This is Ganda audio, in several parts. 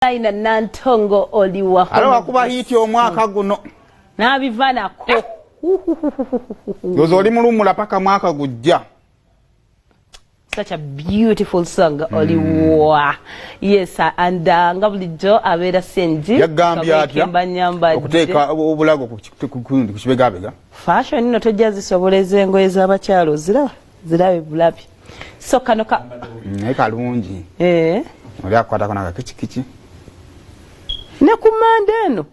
Kyolina Nantongo oliwa. Alo akuba hiti omwaka guno. Nabivanako. Yozo oli mulumula paka mwaka gujja. Such a beautiful song, oliwa. Yes, and ngabulijo abera senji. Yagambya atya okuteeka obulago ku kibegabega. Fashion nino tojazi soboleze engoye z'abakyalo zirabe bulabi. So kanoka. Kalungi. Oli akwatako n'akakichi. Ne kumanda eno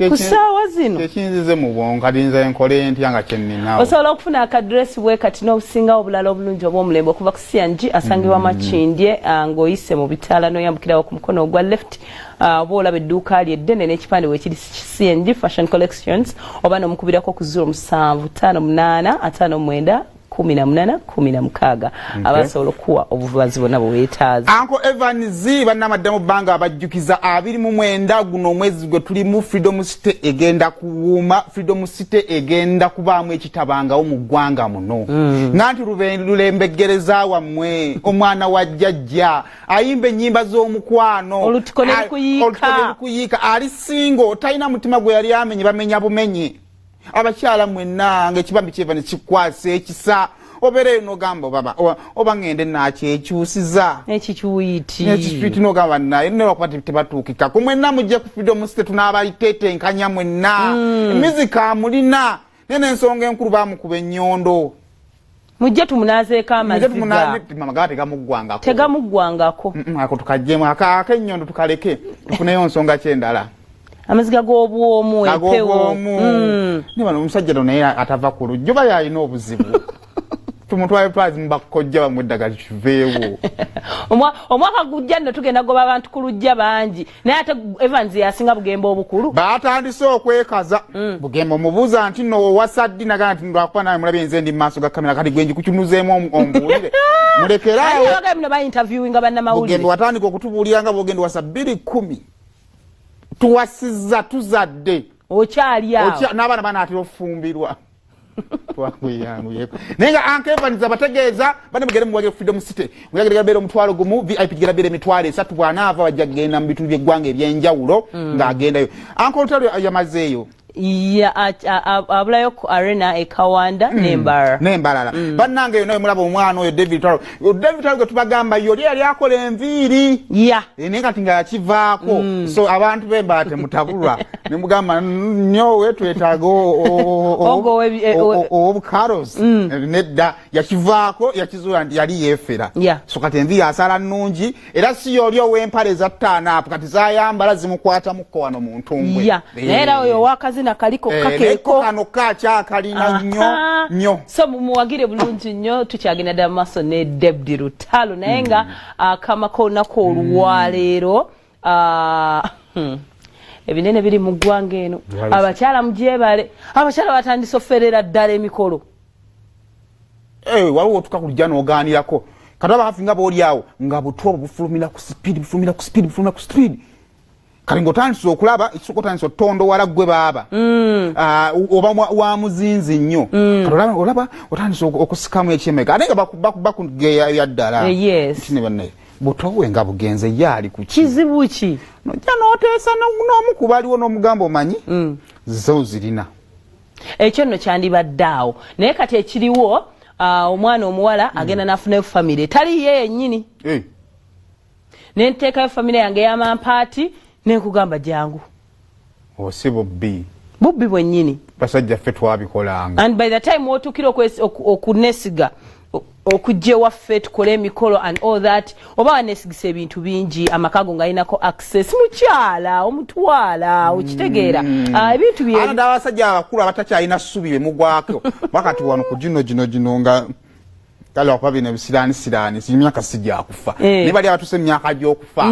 kusaawa zino kyekinzize mu bwongo adinza enkole ntya nga kyenninawo osobola okufuna akadresi bwe kati n'obusinga obulala obulungi obw'omulembe okuva ku CNG asangibwa Makindye ng'oyise mu bitaala n'oyambukirawo ku mukono ogwa left oba olaba edduuka lye eddene n'ekipande weekiri CNG Fashion Collections oba n'omukubirako ku 0758591816 abasobola okuwa obuvazi bonna bwe weetaaze. Uncle Evans bannamaddamu bbanga abajjukiza 29 guno omwezi gwe tulimu Freedom City egenda kuwuuma, Freedom City egenda kubaamu ekitabangawo mu ggwanga muno. Nganti lulembeggereza wammwe omwana wa jjajja ayimba ennyimba z'omukwano olutiko ne lukuyiika ali singo talina mutima gwe yali amenye bamenya bumenyi. Abakyala mwenna ng'ekibambi kyeva ne kikwasa ekisa obere no gamba baba oba ngende nakyekyusiza ekikiyiti nogamba naye nebakwata tebatuukika ku mwenna mujje ku Freedom City tunaabalitetenkanya mwenna emizika mulina nene ensonga enkulu bamukuba ennyondo mujje tumunazeeko amaziga tegamuggwangako ako tukajjemu ak'ennyondo tukaleke tufuneyo nsonga kyendala amaziga g'obwomu empewo ne bano omusajja no naye atava ku lujja yalina obuzibu tumutwale prize mbakojja bamweddagala kiveewo omwaka gujja nno tugenda goba abantu ku lujja bangi naye ate Evans yasinga bugembe obukulu baatandise okwekaza bugembe omubuuza nti nno owasaddi nagana nti lwakuba nawe mulabye nze ndi mu maaso ga kamera kati gwenji kukinuzeemu ombuulire mulekeraawo bino bayinterviewinga bannamawulire bugembe watandika okutubuulira nga bwogenda wasa 210 tuwasizza tuzadde okyali awo n'abaana banaatera okufumbirwa naye nga Uncle Evans abategeeza bane mugere muwage Freedom City muyagire gabeera omutwalo gumu VIP girabeera emitwalo 3 bw'anaava wajja kugenda mu bitundu by'eggwanga ebyenjawulo ng'agendayo. Uncle Otalo yamazeeyo abulayo ku arena ekawanda nembalala bannange yonna mulaba omwana oyo David Taro gwe tubagamba yoli yali akola enviiri naye kati nga yakivaako so abantu bembala temutabulwa nemugamba nyowe twetaaga obukaros nedda yakivaako yakizuula nti yali yeefera so kati enviiri asala nnungi era si yoli ow'empale eza ttaanaapu kati zayambala zimukwatamuko wano mu ntumbwe naye era oyo owakazi nakaliko kakeeko kano kakyakalina nnyo so mumuwagire bulungi nnyo tukyagenda ddala maaso ne David Lutalo naye nga akamako olunaku olwaleero ebinene biri mu ggwanga eno abakyala mugyebale abakyala batandise offerera ddala emikolo waliwo tukakulujja n'ogaanirako kati abahafi nga booli awo nga butwa obwo bufulumira ku speed kali ng'otandise okulaba ekisooka otandise otondo wala gwe baaba oba wa muzinzi nnyo kati olaba otandise okusikamu ekyemeka ate nga bakugeya ddala nti ne bannaye butowe nga bugenze ye ali ku kizibu ki nojja n'oteesa n'omu ku baliwo n'omugamba omanyi zo zirina ekyo nno kyandibadde awo naye kati ekiriwo omwana omuwala agenda n'afunayo famire tali ye yennyini nenteekayo famire yange ey'amampaati nenkugamba jangu osi bubbi bwennyini basajja ffe twabikolanga and by the time wotukira okunesiga okujja waffe tukole emikolo and all that oba wanesigisa ebintu bingi amakago ng'alinako access mukyala omutwala okitegeera ebintu byenda abasajja abakulu abatakyalina ssubi bemugwako bakati wano ku gino nga kale wakuba bino ebisiraani emyaka sijjakufa ne bali abatuse emyaka gy'okufa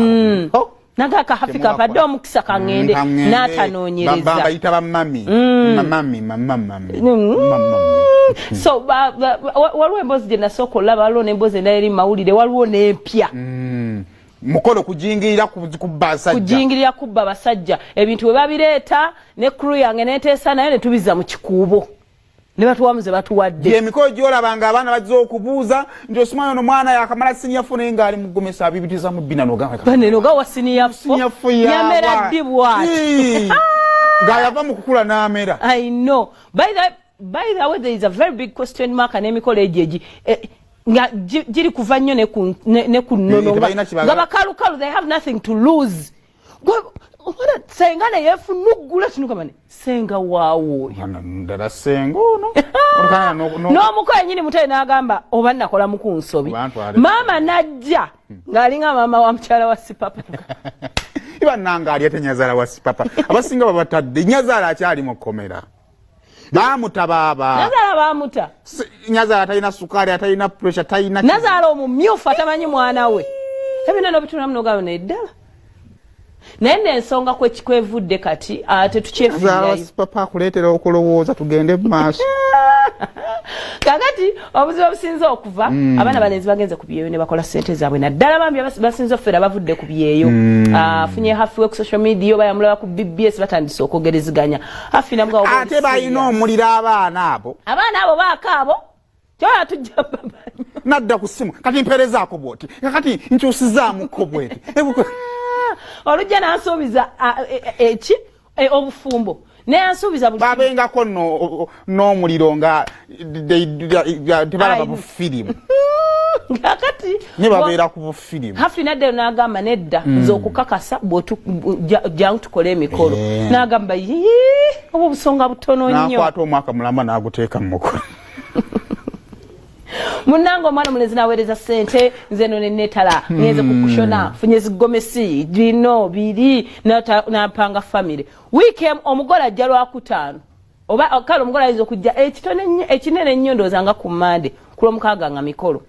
naga kahafika badde omukisa kangende n'atanoonyereza bayita bamami so waliwo emboozi gye nasooka olaba waliwo n'emboozi endala eri mawulire waliwo n'empya mukolo kujingirira kubba basajja ebintu we babireeta ne crew yange neteesa nayo ne tubiza mu kikuubo ne batuwamuze batuwadde emikolo gyolabanga abaana bazze okubuuza nti osimanyi ono mwana yakamala siniyafu naye ng'ali mugomesa abibitiza mu bbina nogawa siniyafu yamera ddi bwati ng'ayava mu kukula n'amera. I know. By the way, there is a very big question mark and emikolo ejeji nga jiri kuva nnyo ne ku nnono nga bakalukalu they have nothing to lose. Senga ne yefunugula kinukamane senga waawo ndala senga ono n'omuko yennyini mutayi n'agamba oba nakola mu kunsobi maama najja ng'alinga maama wa mukyala wa sipapa iba nanga ali ate nyazaala wa sipapa abasinga babatadde nyazaala akyali mu kkomera baamuta baaba nazaala baamuta nyazaala talina sukaali atalina pressure talina nazaala omumyufu atamanyi mwana we ebinano bitulamu n'ogamba neddala naye n'ensonga kwevudde kati ate tukyefiirayo papa akuleetera okulowooza tugende mu maaso kakati obuzibu obusinze okuva abaana balenzi bagenze ku byeyo ne bakola ssente zaabwe naddala bambi basinze ofeera bavudde ku byeyo afunye hafiwe ku social media oba yamulaba ku BBS batandise okwogereziganya afinabwa ate balina omuliro abaana abo baakaabo kyola tujja nadda ku ssimu kati mperezaako bwoti kati nkyusizaamuko bweti olujja n'ansuubiza obufumbo neyansuubiza babengako n'omuliro nga tebalaba bufirimu kakati ne babeera ku bufirimu hafi naddeyo n'agamba nedda nze okukakasa jangu tukole emikolo n'agamba oba obusonga butono nnyo n'akwata omwaka mulamba n'aguteeka mu mukono munango omwana mulenzi naweereza ssente nze no nenetala ngenze kukushona funye zigomesi bino biri napanga family weekend omugola ajja lwakutaano oba kale omugola ayinza okujja ekinene ennyo ndoozanga ku Mande ku Lwomukaaga nga mikolo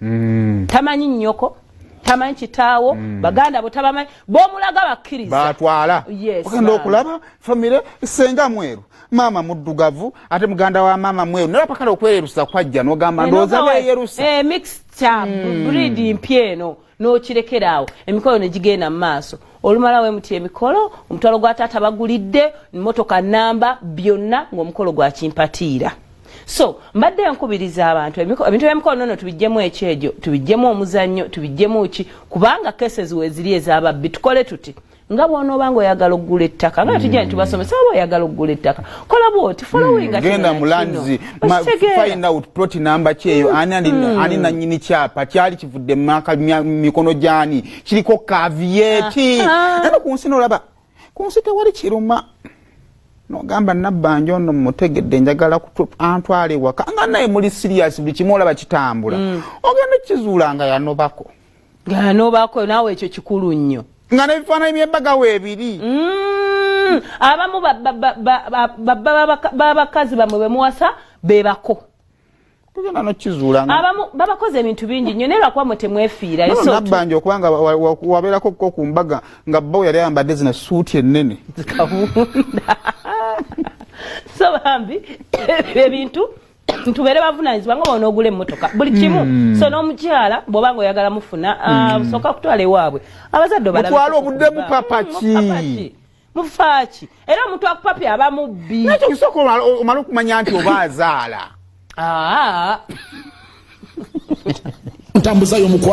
tamanyi nnyoko tamanyi kitaawo baganda bo tabamanyi b'omulaga bakkiriza batwala ogenda okulaba family senga mweru mama muddugavu ate muganda wa mama mweru naye pakala okwerusa kwajja n'ogamba ndooza beeyerusa mixture breed mpyeno n'okirekeraawo emikolo ne gigenda mu maaso olumala wemuti emikolo omutwalo gwa taata bagulidde emmotoka namba byonna ng'omukolo gwa kimpatiira so mbadde nkubiriza abantu ebintu by'emikolo nono tubijjemu ekyejo tubijjemu omuzannyo tubijjemu ki kubanga cases weziri ez'ababbi tukole tuti nga bw'onooba ng'oyagala oggula ettaka nga tujja ntibasomesa oba oyagala oggula ettaka kola bwoti following genda mulanzi find out plot number kyeyo ani nannyini kyapa kyali kivudde mikono gyani kiriko kaviyeeti era ku nsi n'olaba ku nsi tewali kiruma n'ogamba nabbanja ono mutegedde njagala antwala ewaka nga naye muli serious buli kimu olaba kitambula ogenda kizuula nga yanobako naawe ekyo kikulu nnyo nga n'ebifaananyi by'ebbagawo ebiri abamu babakazi bamwe bemuwasa bebako tugenda nokizuula abamu babakoze ebintu bingi nnyo naye lwakuba mwe temwefiirayo nabbanja okubanga wabeerako ko ku mbaga nga bbawo yali ayambadde zina suuti ennene so bambi ebintu tubeere bavunanyizibwa nga bonoogula emmotoka buli kimu so n'omukyala bw'oba nga oyagala mufuna busooka kutwala ewaabwe abazadde mutwala obudde mupapaki mufaaki era omuntu akupapi aba mubbi nakyo kisooka omala okumanya nti oba azaala ntambuzayo omukwano